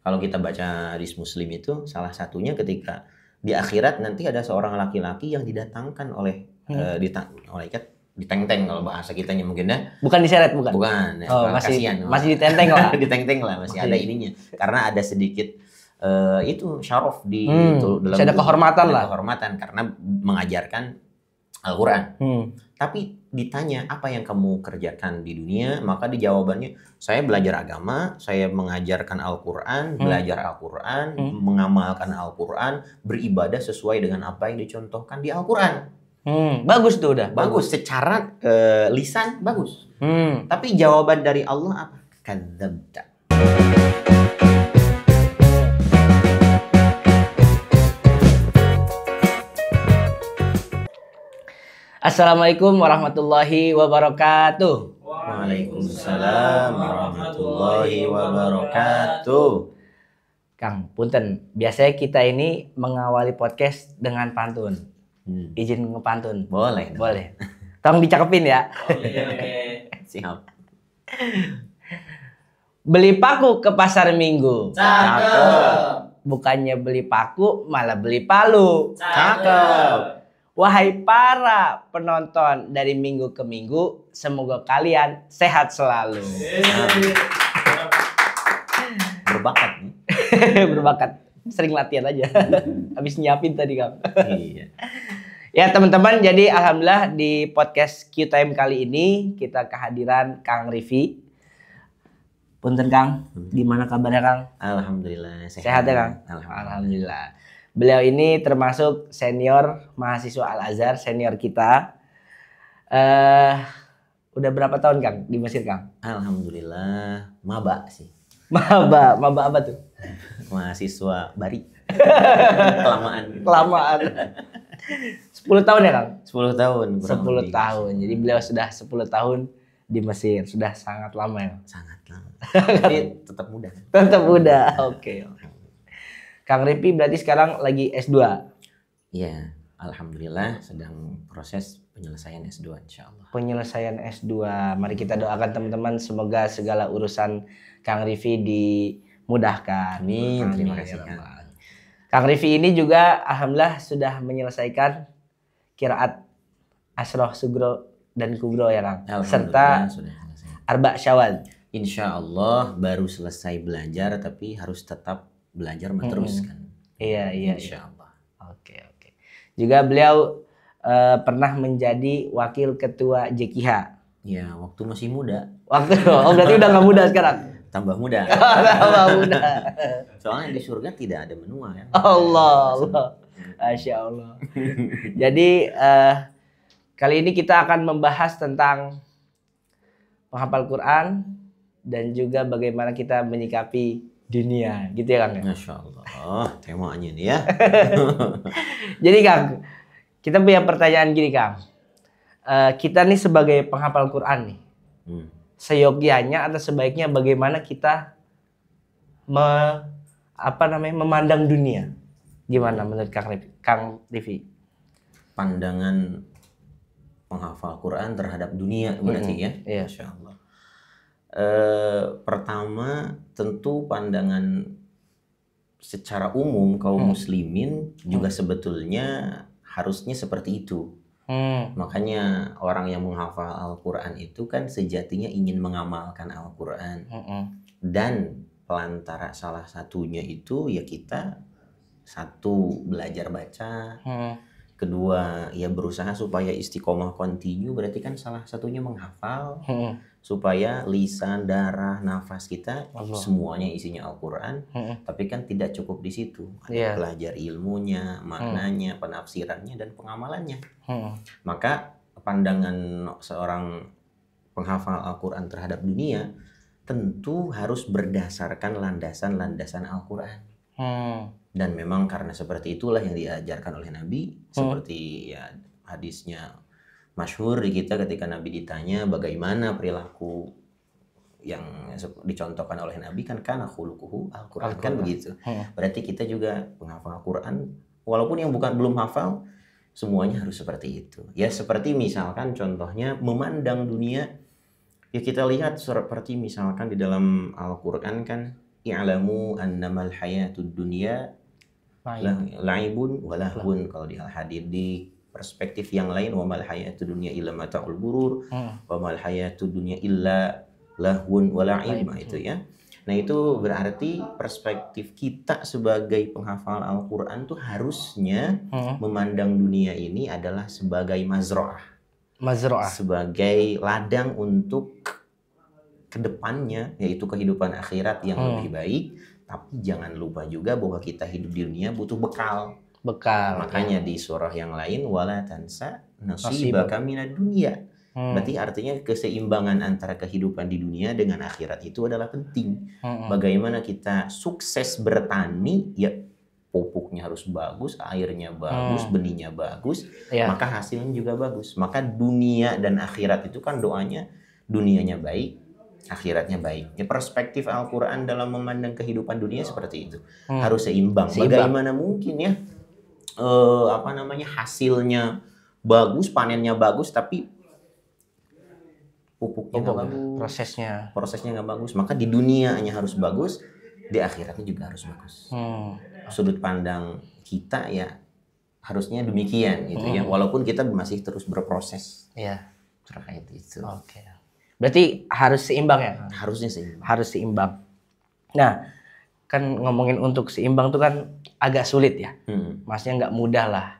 Kalau kita baca hadis Muslim itu salah satunya ketika di akhirat nanti ada seorang laki-laki yang didatangkan oleh malaikat diteng-teng kalau bahasa kitanya mungkin ya. Bukan diseret, bukan? Bukan. Ya, Oh, masih ditenteng lah. Diteng-teng lah, masih ada ininya. Karena ada sedikit itu syaraf di dalam ada kehormatan lah. Kehormatan karena mengajarkan Al-Quran. Tapi ditanya apa yang kamu kerjakan di dunia, maka di jawabannya saya belajar agama, saya mengajarkan Al-Quran, belajar Al-Quran, mengamalkan Al-Quran, beribadah sesuai dengan apa yang dicontohkan di Al-Quran. Bagus tuh udah. Bagus secara lisan bagus. Tapi jawaban dari Allah apa? Kadzabta. Assalamualaikum warahmatullahi wabarakatuh. Waalaikumsalam warahmatullahi wabarakatuh. Kang, punten. Biasanya kita ini mengawali podcast dengan pantun. Izin ngepantun. Boleh. Boleh. Tolong dicakepin ya. Siap. Beli paku ke pasar minggu. Cakep. Bukannya beli paku, malah beli palu. Cakep. Wahai para penonton dari minggu ke minggu, semoga kalian sehat selalu. Berbakat nih. Berbakat. Sering latihan aja. Habis nyiapin tadi, Kang. Iya. Ya, teman-teman, jadi alhamdulillah di podcast Q-Time kali ini kita kehadiran Kang Rifi. Punten, Kang. Gimana kabarnya, Kang? Alhamdulillah sehat ya, Kang? Alhamdulillah. Beliau ini termasuk senior mahasiswa Al-Azhar, senior kita. Udah berapa tahun, Kang, di Mesir, Kang? Alhamdulillah, maba sih. Maba apa tuh? Mahasiswa Bari. Kelamaan. 10 tahun ya, Kang? 10 tahun. 10 tahun. Jadi beliau sudah 10 tahun di Mesir. Sudah sangat lama ya? Sangat lama. Tapi tetap muda. Tetap muda. Oke. Kang Rifi berarti sekarang lagi S2? Iya. Alhamdulillah sedang proses penyelesaian S2 insyaallah. Penyelesaian S2. Mari kita doakan teman-teman semoga segala urusan Kang Rifi dimudahkan. Amin. Terima kasih, Kang Rifi ini juga alhamdulillah sudah menyelesaikan qiraat Asroh, Sugro, dan Kubro ya, Kang. Serta sudah selesai. Arba Syawal. Insyaallah baru selesai belajar tapi harus tetap belajar meneruskan. Iya. Insyaallah. Oke. Juga beliau pernah menjadi wakil ketua JKH. Ya, waktu masih muda. Berarti udah nggak muda sekarang. Tambah muda. Tambah muda. Soalnya di surga tidak ada menua ya. Allah. Masya Allah. Jadi kali ini kita akan membahas tentang penghafal Quran dan juga bagaimana kita menyikapi dunia, gitu ya, Kang? Masya Allah, temanya nih ya. Jadi, Kang, kita punya pertanyaan gini, Kang. Kita nih sebagai penghafal Quran nih, seyogianya atau sebaiknya bagaimana kita memandang dunia? Gimana menurut Kang Rifi? Pandangan penghafal Quran terhadap dunia berarti ya? Iya. Masya Allah. Pertama tentu pandangan secara umum kaum muslimin juga sebetulnya harusnya seperti itu. Makanya orang yang menghafal Al-Quran itu kan sejatinya ingin mengamalkan Al-Quran. Dan pelantara salah satunya itu ya kita satu belajar baca, kedua ya berusaha supaya istiqomah continue, berarti kan salah satunya menghafal. Supaya lisan, darah, nafas kita semuanya isinya Al-Quran. Tapi kan tidak cukup di situ. Ada belajar ilmunya, maknanya, penafsirannya, dan pengamalannya. Maka pandangan seorang penghafal Al-Quran terhadap dunia tentu harus berdasarkan landasan-landasan Al-Quran. Dan memang karena seperti itulah yang diajarkan oleh Nabi. Seperti ya hadisnya masyhur di kita ketika Nabi ditanya bagaimana perilaku yang dicontohkan oleh Nabi kan kana khuluquhu Al-Quran kan begitu. Berarti kita juga penghafal Al-Quran walaupun yang belum hafal semuanya harus seperti itu. Ya seperti misalkan contohnya memandang dunia ya kita lihat seperti misalkan di dalam Al-Quran kan i'lamu annamal hayatud dunya la'ibun wa lahun. Kalau di hadis di perspektif yang lain, wa mal hayatud dunya illa mata'ul ghurur, wa mal hayatud dunya illa lahun wa la'ib. Itu ya. Nah, itu berarti perspektif kita sebagai penghafal Al-Qur'an tuh harusnya memandang dunia ini adalah sebagai mazra'ah. Sebagai ladang untuk kedepannya, yaitu kehidupan akhirat yang lebih baik. Tapi jangan lupa juga bahwa kita hidup di dunia butuh bekal. Makanya di surah yang lain, wala tansa nasibaka minad dunya. Berarti artinya keseimbangan antara kehidupan di dunia dengan akhirat itu adalah penting. Bagaimana kita sukses bertani, ya pupuknya harus bagus, airnya bagus, benihnya bagus, maka hasilnya juga bagus. Maka dunia dan akhirat itu kan doanya, dunianya baik, akhiratnya baik. Ya, perspektif Al-Quran dalam memandang kehidupan dunia seperti itu. Harus seimbang. Bagaimana mungkin ya hasilnya bagus, panennya bagus, tapi pupuknya nggak bagus, prosesnya nggak bagus. Maka di dunia hanya harus bagus, di akhiratnya juga harus bagus. Sudut pandang kita ya harusnya demikian gitu ya, walaupun kita masih terus berproses terkait itu. Berarti harus seimbang ya? Harusnya seimbang. Harus seimbang. Nah, kan ngomongin untuk seimbang tuh kan agak sulit ya. Maksudnya nggak mudah lah.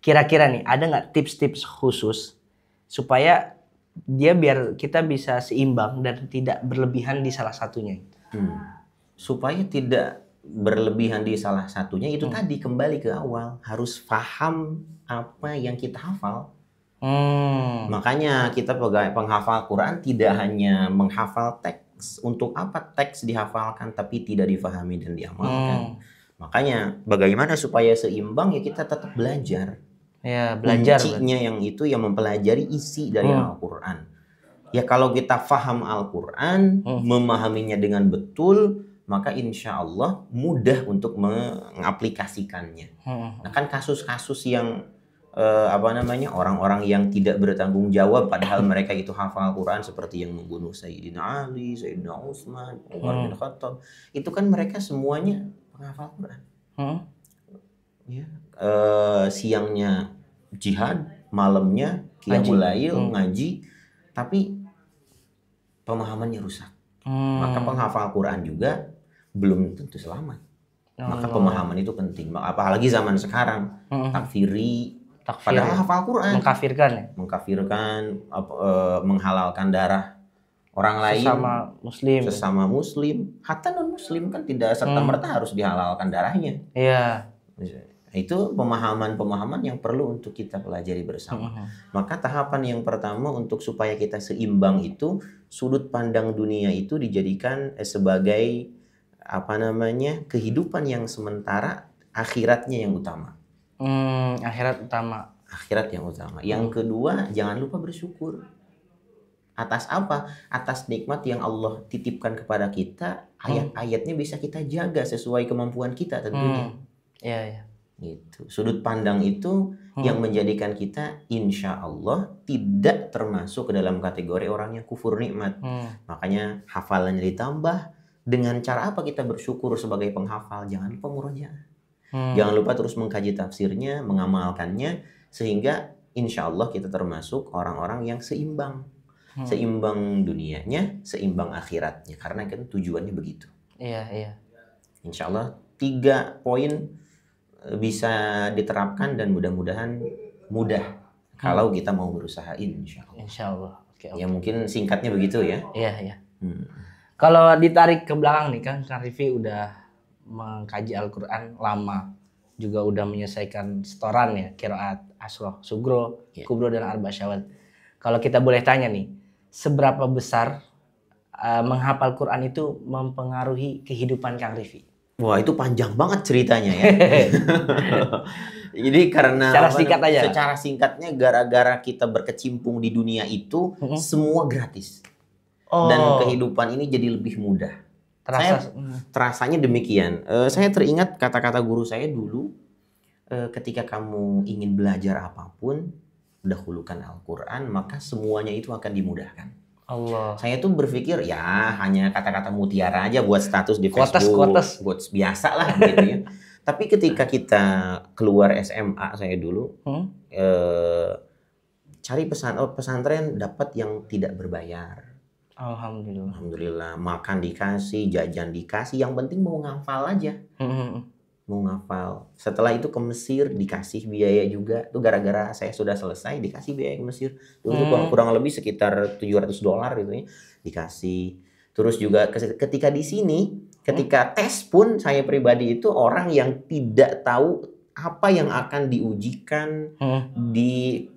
Kira-kira nih ada nggak tips-tips khusus supaya dia biar kita bisa seimbang dan tidak berlebihan di salah satunya? Supaya tidak berlebihan di salah satunya itu tadi kembali ke awal, harus paham apa yang kita hafal. Makanya kita penghafal Quran tidak hanya menghafal teks. Untuk apa teks dihafalkan tapi tidak difahami dan diamalkan? Makanya bagaimana supaya seimbang, ya kita tetap belajar. Ya, belajar. Kuncinya yang itu yang mempelajari isi dari Al-Quran. Ya kalau kita faham Al-Quran, memahaminya dengan betul, maka insya Allah mudah untuk mengaplikasikannya. Nah kan kasus-kasus yang orang-orang yang tidak bertanggung jawab padahal mereka itu hafal Al-Quran, seperti yang membunuh Sayyidina Ali, Sayyidina Utsman, Umar bin Khattab, itu kan mereka semuanya penghafal Quran. Siangnya jihad, malamnya qiyamul lail, ngaji, tapi pemahamannya rusak. Maka penghafal Quran juga belum tentu selamat. Maka pemahaman itu penting. Apalagi zaman sekarang, takfiri, padahal hafal Quran, mengkafirkan, menghalalkan darah orang lain, sesama muslim, hatta non muslim kan tidak serta merta harus dihalalkan darahnya. Itu pemahaman yang perlu untuk kita pelajari bersama. Maka tahapan yang pertama untuk supaya kita seimbang itu, sudut pandang dunia itu dijadikan sebagai kehidupan yang sementara, akhiratnya yang utama. Akhirat yang utama. Yang kedua, jangan lupa bersyukur. Atas apa? Atas nikmat yang Allah titipkan kepada kita, ayat-ayatnya bisa kita jaga sesuai kemampuan kita tentunya. Gitu. Sudut pandang itu yang menjadikan kita insya Allah tidak termasuk ke dalam kategori orang yang kufur nikmat. Makanya hafalannya ditambah. Dengan cara apa kita bersyukur sebagai penghafal? Jangan lupa murojaah. Jangan lupa terus mengkaji tafsirnya, mengamalkannya, sehingga insya Allah kita termasuk orang-orang yang seimbang. Seimbang dunianya, seimbang akhiratnya. Karena kan tujuannya begitu. Insya Allah 3 poin bisa diterapkan dan mudah-mudahan mudah kalau kita mau berusaha, insya Allah. Ya mungkin singkatnya begitu ya. Kalau ditarik ke belakang nih kan Rifi udah mengkaji Al-Quran lama, juga udah menyelesaikan setoran ya, qiraat, asroh, sugro, kubro dan arba syawal. Kalau kita boleh tanya nih, seberapa besar menghafal Quran itu mempengaruhi kehidupan Kang Rifi? Wah, itu panjang banget ceritanya ya. Jadi karena secara singkatnya, gara-gara kita berkecimpung di dunia itu, semua gratis. Dan kehidupan ini jadi lebih mudah. Terasanya demikian. Saya teringat kata-kata guru saya dulu, ketika kamu ingin belajar apapun, dahulukan Al-Quran, maka semuanya itu akan dimudahkan. Allah. Saya tuh berpikir ya hanya kata-kata mutiara aja buat status di Facebook, buat biasa lah gitu ya. Tapi ketika kita keluar SMA saya dulu, cari pesantren dapat yang tidak berbayar. Alhamdulillah. Alhamdulillah, makan dikasih, jajan dikasih, yang penting mau ngafal aja. Mau ngafal. Setelah itu ke Mesir dikasih biaya juga. Itu gara-gara saya sudah selesai dikasih biaya ke Mesir. Itu kurang lebih sekitar $700 gitu ya. Dikasih. Terus juga ketika di sini, ketika tes pun saya pribadi itu orang yang tidak tahu apa yang akan diujikan di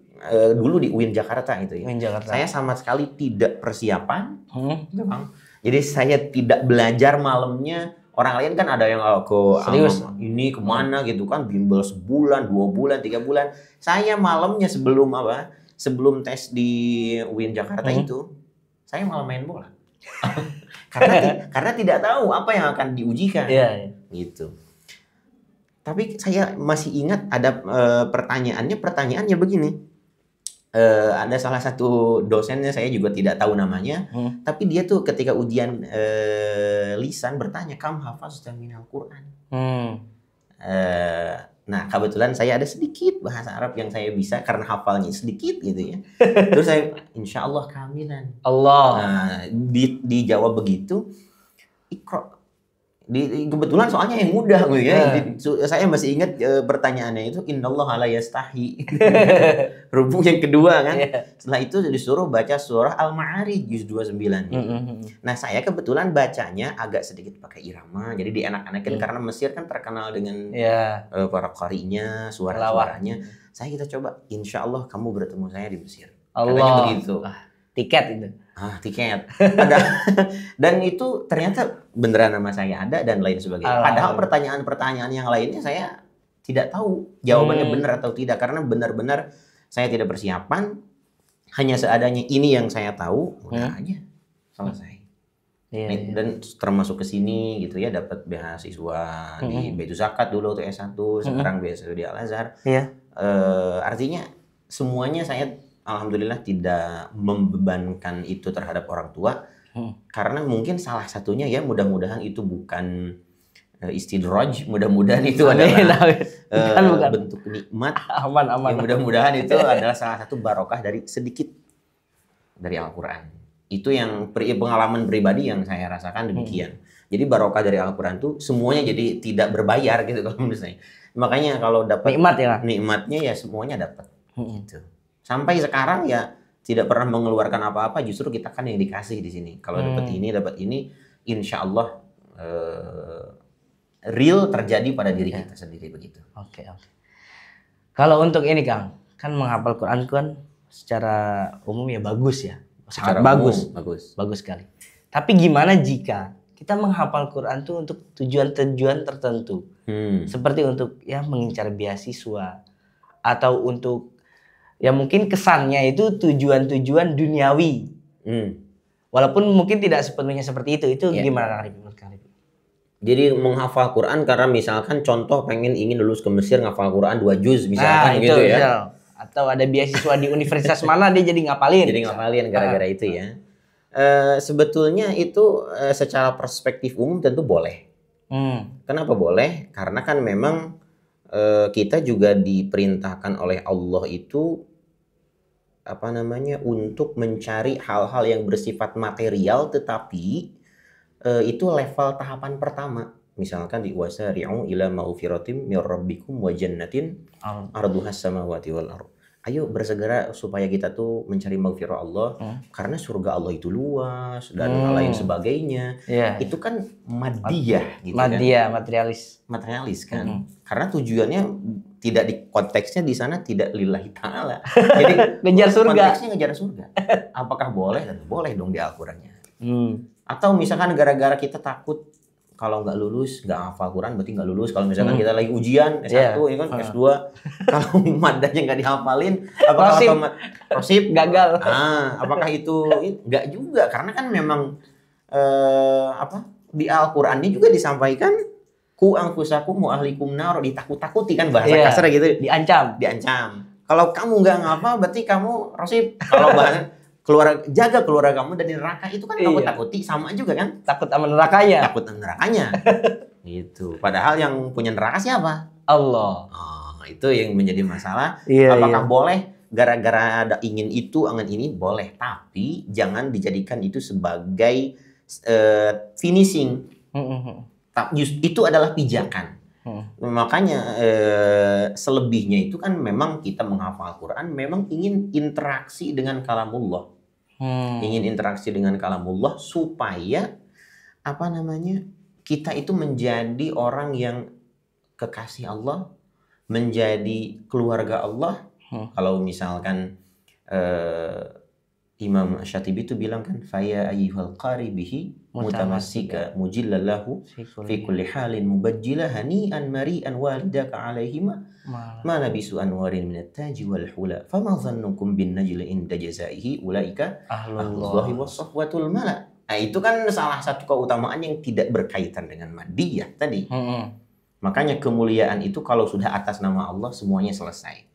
dulu di UIN Jakarta itu ya. Saya sama sekali tidak persiapan. Jadi saya tidak belajar malamnya. Orang lain kan ada yang ini kemana gitu kan, bimbel sebulan, 2 bulan, 3 bulan. Saya malamnya sebelum tes di UIN Jakarta itu, saya malah main bola. karena tidak tahu apa yang akan diujikan. Gitu. Tapi saya masih ingat ada pertanyaannya begini. Ada salah satu dosennya, saya juga tidak tahu namanya, tapi dia tuh ketika ujian lisan bertanya, "Kam hafazta minal Qur'an?" Nah, kebetulan saya ada sedikit bahasa Arab yang saya bisa karena hafalnya sedikit gitu ya. Terus saya, "Insya Allah kamilan." Allah. Nah, dijawab begitu, "Iqra." Kebetulan soalnya yang mudah gitu ya. Saya masih ingat pertanyaannya itu innallaha la yastahi. Rubuk yang kedua kan. Setelah itu disuruh baca surah Al-Ma'arij juz 29. Nah, saya kebetulan bacanya agak sedikit pakai irama. Jadi dienak-enakin karena Mesir kan terkenal dengan para qari'nya, suara-suaranya. Kita coba, insya Allah kamu bertemu saya di Mesir. Katanya begitu. Tiket itu. Tiket. Dan itu ternyata beneran nama saya ada dan lain sebagainya. Padahal pertanyaan-pertanyaan yang lainnya saya tidak tahu jawabannya benar atau tidak. Karena benar-benar saya tidak persiapan. Hanya seadanya ini yang saya tahu. Udah aja. Selesai. Dan termasuk ke sini gitu ya. Dapat beasiswa di Baitul Zakat dulu untuk S1. Sekarang beasiswa di Al-Azhar. Artinya semuanya saya alhamdulillah tidak membebankan itu terhadap orang tua. Karena mungkin salah satunya ya mudah-mudahan itu bukan istidraj, mudah-mudahan itu adalah bentuk nikmat. Aman. Ya, mudah-mudahan itu adalah salah satu barokah dari sedikit dari Al-Quran. Itu yang pengalaman pribadi yang saya rasakan demikian. Jadi barokah dari Al-Quran itu semuanya jadi tidak berbayar gitu kalau menurut saya. Makanya kalau dapat nikmatnya ya semuanya dapat. Gitu. Sampai sekarang ya tidak pernah mengeluarkan apa-apa, justru kita kan yang dikasih di sini. Kalau dapat ini, insya Allah real terjadi pada diri kita sendiri begitu. Oke. Kalau untuk ini Kang, kan menghafal Quran kan secara umum ya bagus ya, sangat bagus sekali. Tapi gimana jika kita menghafal Quran tuh untuk tujuan-tujuan tertentu, seperti untuk ya mengincar beasiswa atau untuk ya mungkin kesannya itu tujuan-tujuan duniawi. Walaupun mungkin tidak sepenuhnya seperti itu gimana Kang Arif? Jadi menghafal Quran karena misalkan contoh ingin lulus ke Mesir ngafal Quran 2 juz misalkan gitu ya. Misal. Atau ada beasiswa di universitas mana dia jadi ngapalin. Jadi ngapalin gara-gara itu ya. Sebetulnya itu secara perspektif umum tentu boleh. Kenapa boleh? Karena kan memang kita juga diperintahkan oleh Allah itu untuk mencari hal-hal yang bersifat material tetapi itu level tahapan pertama. Misalkan di wasari'u ila maghfiratin mir rabbikum wa jannatin arduhas samawati wal ardh. Ayo bersegera supaya kita tuh mencari maghfirah Allah karena surga Allah itu luas dan lain sebagainya. Itu kan madiyah gitu madiyah, kan. Materialis kan. Karena tujuannya tidak di konteksnya di sana tidak lillahi ta'ala. Jadi ngejar surga. Konteksnya ngejar surga. Apakah boleh? Tentu boleh dong di Al-Qur'annya. Atau misalkan gara-gara kita takut kalau nggak lulus, nggak hafal Quran berarti nggak lulus. Kalau misalkan kita lagi ujian S1 ya kan, S2 kalau madanya nggak dihafalin, apakah prosip gagal? Apakah itu nggak juga? Karena kan memang di Al-Qur'annya juga disampaikan ku anfusakum wa ahlikum nar, ditakut-takuti kan bahasa kasar gitu. Diancam. Kalau kamu nggak ngafal berarti kamu prosip. Kalau bahasa jaga keluarga kamu dari neraka itu kan kamu takuti sama juga kan? Takut sama nerakanya. Takut sama nerakanya. Gitu. Padahal yang punya neraka siapa? Allah. Oh, itu yang menjadi masalah. Iya, Apakah boleh gara-gara ada ingin itu, ingin ini boleh, tapi jangan dijadikan itu sebagai finishing. Itu adalah pijakan. Makanya selebihnya itu kan memang kita menghafal Quran memang ingin interaksi dengan kalamullah. Ingin interaksi dengan kalamullah supaya apa namanya? Kita itu menjadi orang yang kekasih Allah, menjadi keluarga Allah. Kalau misalkan Imam Syatibi itu bilang kan, faya ayyuhal qari bihi mutamassika mujillallahu fi kulli halin mubajjila hani'an mari'an walidaka alaihima ma labisu anwarin minat taji wal hula fama dhannukum bin najli inda jazaihi ulaika ahlullahi wassafwatul mala. Nah, itu kan salah satu keutamaan yang tidak berkaitan dengan madiyah tadi. Makanya kemuliaan itu kalau sudah atas nama Allah semuanya selesai.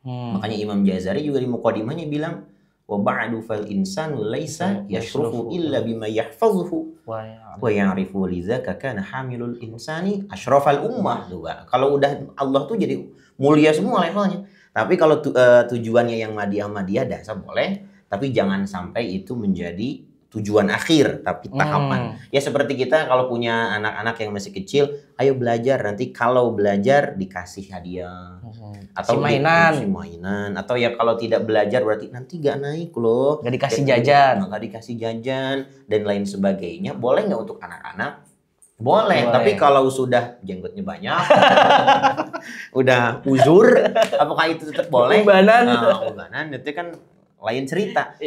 Makanya Imam Jazari juga di muqaddimahnya bilang wa ba'du fal insanu laisa yashrufu illa bima yahfazuhu wa ya'rifu lidzaka kana hamilul insani asyrafal ummah juga. Kalau udah Allah tuh jadi mulia semua levelnya. Tapi kalau tujuannya yang madiyah dah boleh, tapi jangan sampai itu menjadi tujuan akhir, tapi tahapan. Ya seperti kita kalau punya anak-anak yang masih kecil, ayo belajar, nanti kalau belajar dikasih hadiah. Atau mainan. Atau ya kalau tidak belajar berarti nanti gak naik loh. Gak dikasih jajan. Gak dikasih jajan, dan lain sebagainya. Boleh gak untuk anak-anak? Boleh, tapi kalau sudah jenggotnya banyak, udah uzur, apakah itu tetap boleh? Ubanan, itu kan lain cerita.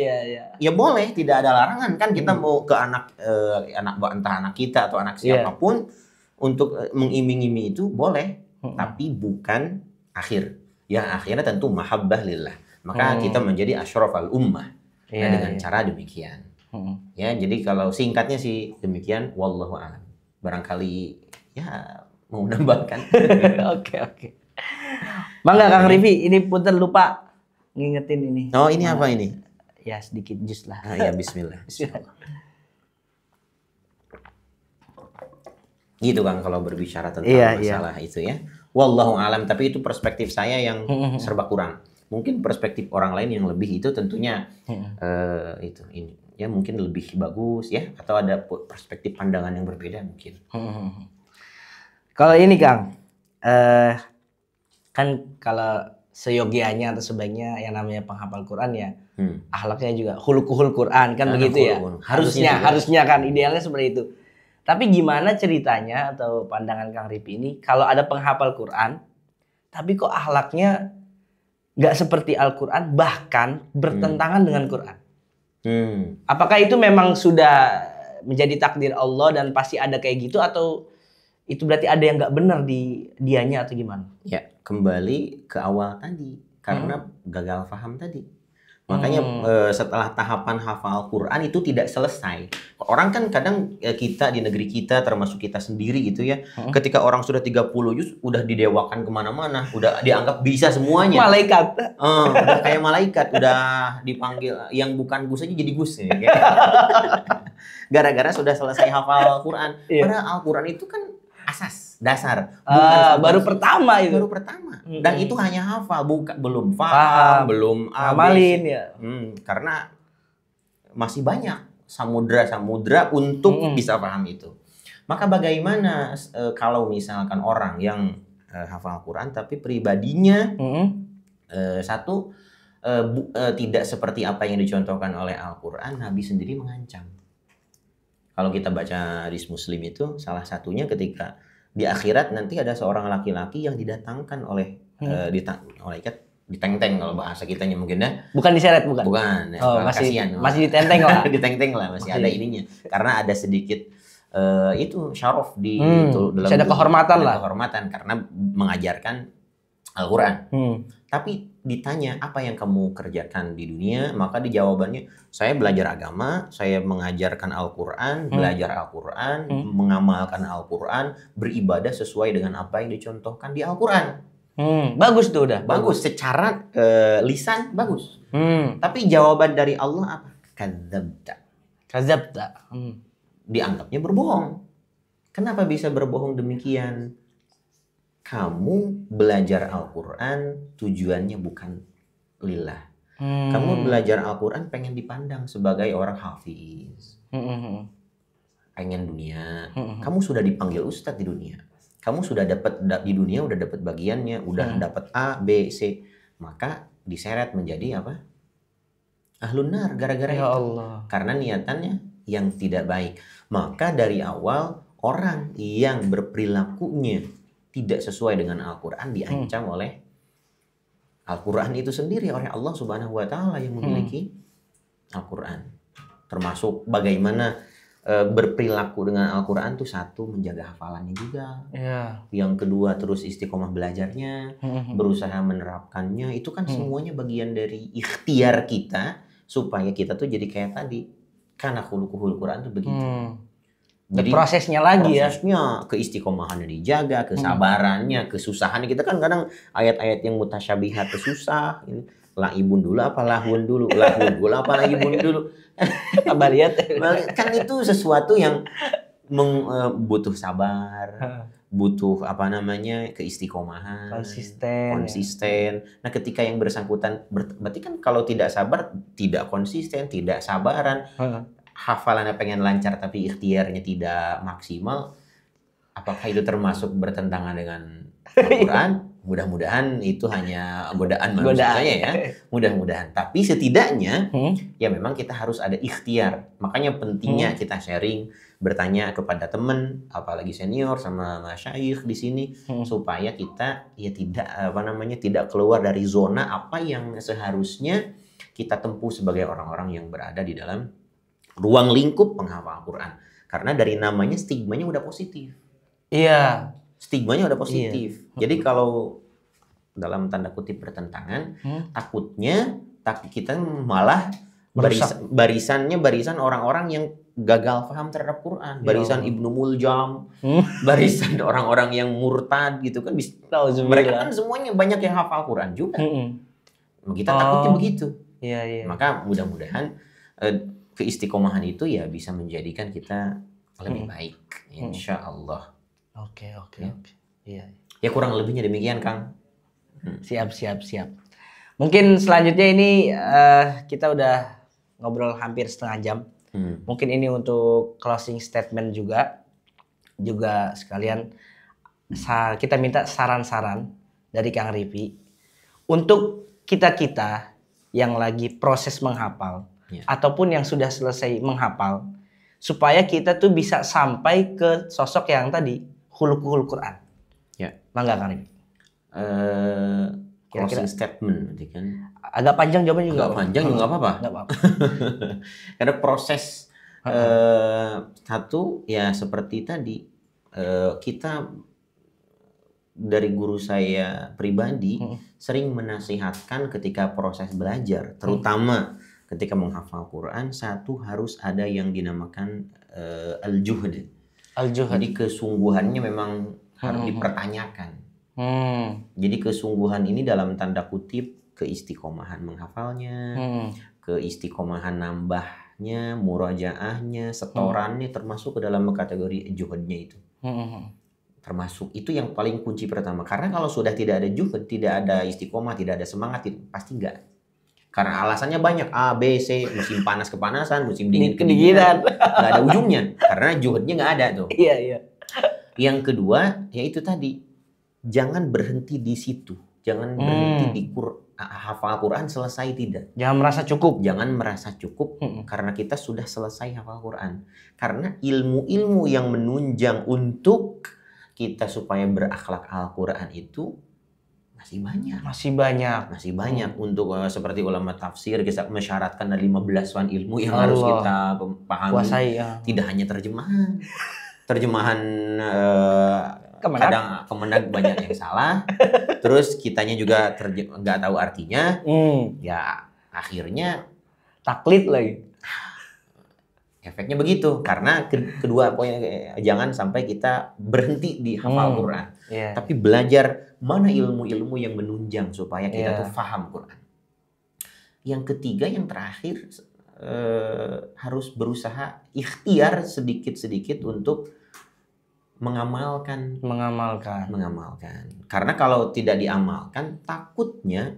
Ya boleh, tidak ada larangan kan kita mau ke entah anak kita atau anak siapapun untuk mengiming-iming itu boleh, tapi bukan akhir. Yang akhirnya tentu mahabbah lillah. Maka kita menjadi asyrafal ummah. Dengan cara demikian. Ya, jadi kalau singkatnya sih demikian, wallahu a'lam. Barangkali ya mau menambahkan. Oke. Mangga Kang Rifi, ini punten lupa ngingetin ini. Oh, ini apa ini? Ya sedikit jus lah. Ya bismillah. Gitu Kang kalau berbicara tentang masalah itu ya. Wallahu alam, tapi itu perspektif saya yang serba kurang. Mungkin perspektif orang lain yang lebih itu tentunya ini ya mungkin lebih bagus ya, atau ada perspektif pandangan yang berbeda mungkin. Kalau ini Kang, kan kalau seyogianya atau sebaiknya yang namanya penghafal Quran ya akhlaknya juga khuluquhul Quran kan begitu ya. Harusnya kan idealnya seperti itu. Tapi gimana ceritanya atau pandangan Kang Rifi ini kalau ada penghafal Quran tapi kok akhlaknya nggak seperti Al-Quran, bahkan bertentangan dengan Quran? Apakah itu memang sudah menjadi takdir Allah dan pasti ada kayak gitu, atau itu berarti ada yang nggak benar di dianya atau gimana? Ya, kembali ke awal tadi karena gagal paham tadi. Makanya setelah tahapan hafal Quran itu tidak selesai. Orang kan kadang kita di negeri kita termasuk kita sendiri gitu ya. Ketika orang sudah 30 juz udah didewakan kemana-mana, udah dianggap bisa semuanya. Malaikat. Udah kayak malaikat, udah dipanggil yang bukan Gus aja jadi Gus ya. Gara-gara sudah selesai hafal Quran. Padahal Al-Quran itu kan asas, dasar. Baru pertama itu. Baru pertama. Dan itu hanya hafal, belum paham, belum amalin ya. Karena masih banyak samudra untuk bisa paham itu. Maka bagaimana kalau misalkan orang yang hafal Quran tapi pribadinya tidak seperti apa yang dicontohkan oleh Al-Quran, Nabi sendiri mengancam. Kalau kita baca hadis Muslim itu salah satunya ketika di akhirat nanti ada seorang laki-laki yang didatangkan oleh malaikat ditenteng kalau bahasa kitanya mungkin ya. Bukan diseret bukan? Bukan. Masih ditenteng lah. Ditenteng lah, masih ada ininya. Karena ada sedikit itu syaraf di dalam ada kehormatan lah. Kehormatan karena mengajarkan Al-Quran. Tapi ditanya apa yang kamu kerjakan di dunia, maka di jawabannya saya belajar agama, saya mengajarkan Al-Quran, belajar Al-Quran, mengamalkan Al-Quran, beribadah sesuai dengan apa yang dicontohkan di Al-Quran. Bagus tuh udah. Bagus secara lisan bagus. Tapi jawaban dari Allah apa? Kadzabta. Dianggapnya berbohong. Kenapa bisa berbohong demikian? Kamu belajar Al-Quran tujuannya bukan lillah. Kamu belajar Al-Quran pengen dipandang sebagai orang hafiz. Pengen dunia. Kamu sudah dipanggil ustadz di dunia. Kamu sudah dapat di dunia, udah dapat bagiannya, udah dapat A, B, C. Maka diseret menjadi apa? Ahlun nar gara-gara Ya itu. Allah. Karena niatannya yang tidak baik. Maka dari awal orang yang berperilakunya tidak sesuai dengan Al-Quran diancam oleh Al-Quran itu sendiri, oleh Allah Subhanahu wa Ta'ala yang memiliki Al-Quran. Termasuk bagaimana berperilaku dengan Al-Quran tuh satu, menjaga hafalannya juga. Ya. Yang kedua, terus istiqomah belajarnya, berusaha menerapkannya. Itu kan semuanya bagian dari ikhtiar kita supaya kita tuh jadi kayak tadi. Karena khuluquhul Quran tuh begitu. Jadi prosesnya lagi ya. Prosesnya, keistiqomahannya dijaga, kesabarannya, kesusahannya. Kita kan kadang ayat-ayat yang mutasyabihat itu susah. Laibun dulu apa lahun dulu, lahun dulu apa laibun dulu. Tabariyat. Kan itu sesuatu yang butuh sabar, butuh apa namanya keistiqomahan, konsisten. Nah, ketika yang bersangkutan berarti kan kalau tidak sabar, tidak konsisten, tidak sabaran, hafalannya pengen lancar tapi ikhtiarnya tidak maksimal, apakah itu termasuk bertentangan dengan Al-Quran? Mudah-mudahan itu hanya godaan manusia ya. Mudah-mudahan. Tapi setidaknya ya memang kita harus ada ikhtiar. Makanya pentingnya kita sharing, bertanya kepada teman, apalagi senior sama masyayikh di sini, supaya kita ya tidak keluar dari zona apa yang seharusnya kita tempuh sebagai orang-orang yang berada di dalam ruang lingkup penghafal Al-Quran. Karena dari namanya stigmanya udah positif. Iya. Stigmanya udah positif. Jadi kalau dalam tanda kutip bertentangan, takutnya kita malah barisan orang-orang yang gagal paham terhadap Quran, barisan Ibnu Muljam, barisan orang-orang yang murtad gitu kan. Mereka kan semuanya banyak yang hafal Quran juga. Kita takutnya begitu. Iya. Maka mudah-mudahan keistiqomahan itu ya bisa menjadikan kita lebih baik, insya Allah. Oke. Iya. Ya kurang lebihnya demikian, Kang. Siap. Mungkin selanjutnya ini kita udah ngobrol hampir setengah jam. Mungkin ini untuk closing statement juga sekalian kita minta saran-saran dari Kang Rify untuk kita yang lagi proses menghafal ataupun yang sudah selesai menghafal, supaya kita tuh bisa sampai ke sosok yang tadi khuluquhul Quran. Ya. Mangga Kang Rify. Closing statement nanti kan. Agak panjang jawabannya juga. Agak panjang juga nggak apa-apa. Karena proses satu ya seperti tadi kita dari guru saya pribadi sering menasihatkan ketika proses belajar, terutama ketika menghafal Quran, satu harus ada yang dinamakan al-juhd. Jadi kesungguhannya memang harus dipertanyakan. Jadi kesungguhan ini dalam tanda kutip keistiqomahan menghafalnya, keistiqomahan nambahnya, murajaahnya, setorannya termasuk ke dalam kategori juhudnya itu. Termasuk itu yang paling kunci pertama. Karena kalau sudah tidak ada juhud, tidak ada istiqomah, tidak ada semangat, pasti enggak. Karena alasannya banyak, A, B, C, musim panas kepanasan, musim dingin kedinginan, nggak ada ujungnya. Karena juhudnya nggak ada tuh. Iya. Yang kedua, yaitu tadi, jangan berhenti di situ. Jangan berhenti di hafal Quran selesai tidak. Jangan merasa cukup. Jangan merasa cukup karena kita sudah selesai hafal Quran. Karena ilmu-ilmu yang menunjang untuk kita supaya berakhlak Al-Quran itu masih banyak untuk seperti ulama tafsir kita mensyaratkan ada 15 ilmu yang harus kita pahami. Kuasai, ya. Tidak hanya terjemahan kadang kemenag banyak yang salah, terus kitanya juga nggak tahu artinya, ya akhirnya taklid lagi. Efeknya begitu, karena kedua poin, jangan sampai kita berhenti di hafal Quran, tapi belajar mana ilmu-ilmu yang menunjang supaya kita tuh paham Quran. Yang ketiga, yang terakhir, harus berusaha ikhtiar sedikit-sedikit untuk mengamalkan. Karena kalau tidak diamalkan, takutnya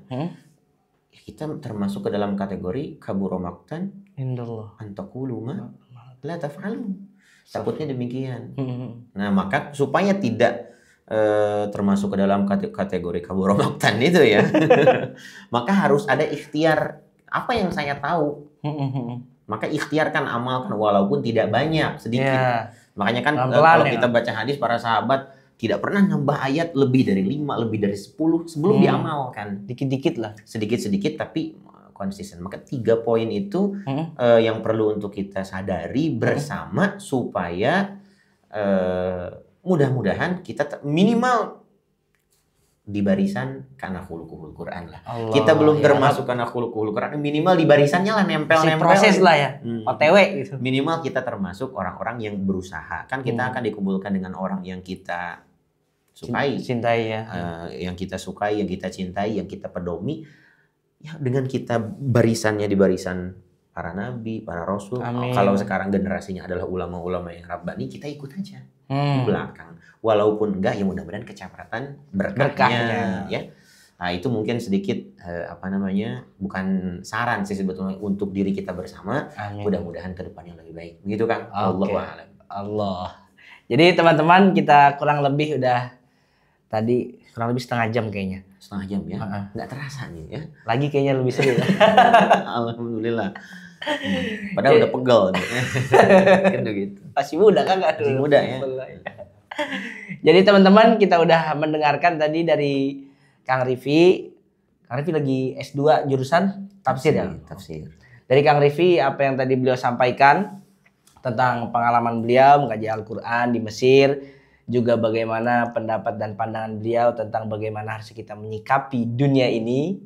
kita termasuk ke dalam kategori kabura maqtan indallah an taqulu ma la taf'alun. Takutnya demikian. Nah, maka supaya tidak termasuk ke dalam kategori kabura maqtan itu ya, maka harus ada ikhtiar. Apa yang saya tahu, maka ikhtiarkan, amalkan walaupun tidak banyak, sedikit. Makanya kan kalau kita baca hadis para sahabat tidak pernah nambah ayat lebih dari 5, lebih dari 10 sebelum diamalkan. Dikit-dikit lah. Sedikit-sedikit tapi konsisten. Maka 3 poin itu yang perlu untuk kita sadari bersama supaya mudah-mudahan kita minimal di barisan kana khuluquhul Quran lah. Allah, kita belum termasuk kana khuluquhul Quran, minimal di barisannya lah, nempel-nempel. Proses lah ya. OTW gitu. Minimal kita termasuk orang-orang yang berusaha. Kan kita akan dikumpulkan dengan orang yang kita cintai ya. Yang kita sukai, yang kita cintai, yang kita pedomi. Ya, dengan kita barisannya di barisan para nabi, para rasul. Amin. Kalau sekarang generasinya adalah ulama-ulama yang rabbani, kita ikut aja di belakang. Walaupun enggak, ya mudah-mudahan kecapratan berkahnya ya. Nah, itu mungkin sedikit bukan saran sih sebetulnya untuk diri kita bersama. Mudah-mudahan ke depannya lebih baik. Begitu Kang. Allah. Jadi teman-teman, kita kurang lebih setengah jam kayaknya. Setengah jam ya? Nggak terasa nih ya. Lagi kayaknya lebih seru. Alhamdulillah. Padahal udah pegel nih. Gitu. Masih muda kan? Masih muda ya. Jadi teman-teman, kita udah mendengarkan tadi dari Kang Rifi. Kang Rifi lagi S2 jurusan tafsir ya? Tafsir. Dari Kang Rifi, apa yang tadi beliau sampaikan tentang pengalaman beliau mengaji Al-Quran di Mesir, juga bagaimana pendapat dan pandangan beliau tentang bagaimana harus kita menyikapi dunia ini,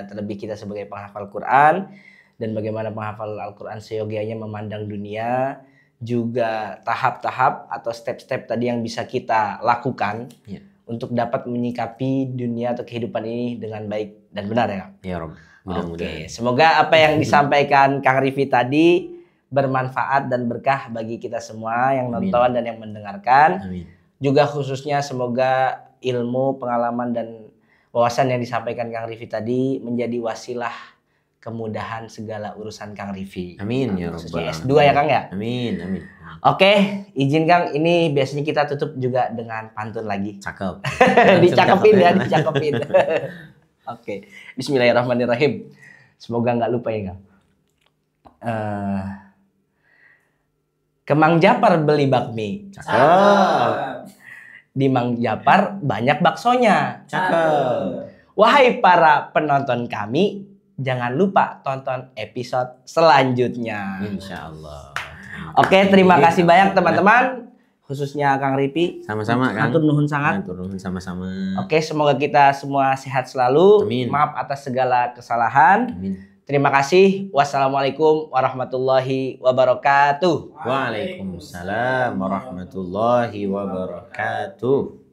terlebih kita sebagai penghafal Quran, dan bagaimana penghafal Al-Quran seyogianya memandang dunia, juga tahap-tahap atau step-step tadi yang bisa kita lakukan untuk dapat menyikapi dunia atau kehidupan ini dengan baik dan benar ya. Ya Rob. Mudah-mudahan. Semoga apa yang disampaikan Kang Rifi tadi bermanfaat dan berkah bagi kita semua yang nonton dan yang mendengarkan. Amin. Juga khususnya semoga ilmu, pengalaman dan wawasan yang disampaikan Kang Rifi tadi menjadi wasilah kemudahan segala urusan Kang Rifi. Amin ya Rabbal S2 ya Kang ya? Amin. Oke, izin Kang, ini biasanya kita tutup juga dengan pantun lagi. Cakep. Dicakepin. Oke, bismillahirrahmanirrahim. Semoga nggak lupa ya Kang. Ke Mang Japar beli bakmi. Cakep. Di Mang Japar banyak baksonya. Cakep. Wahai para penonton kami, jangan lupa tonton episode selanjutnya. Insyaallah. Oke, terima kasih banyak teman-teman. Khususnya Kang Rifi. Sama-sama Kang. Hatur nuhun sangat. Hatur nuhun sama-sama. Oke, semoga kita semua sehat selalu. Amin. Maaf atas segala kesalahan. Amin. Terima kasih. Wassalamualaikum warahmatullahi wabarakatuh. Waalaikumsalam warahmatullahi wabarakatuh.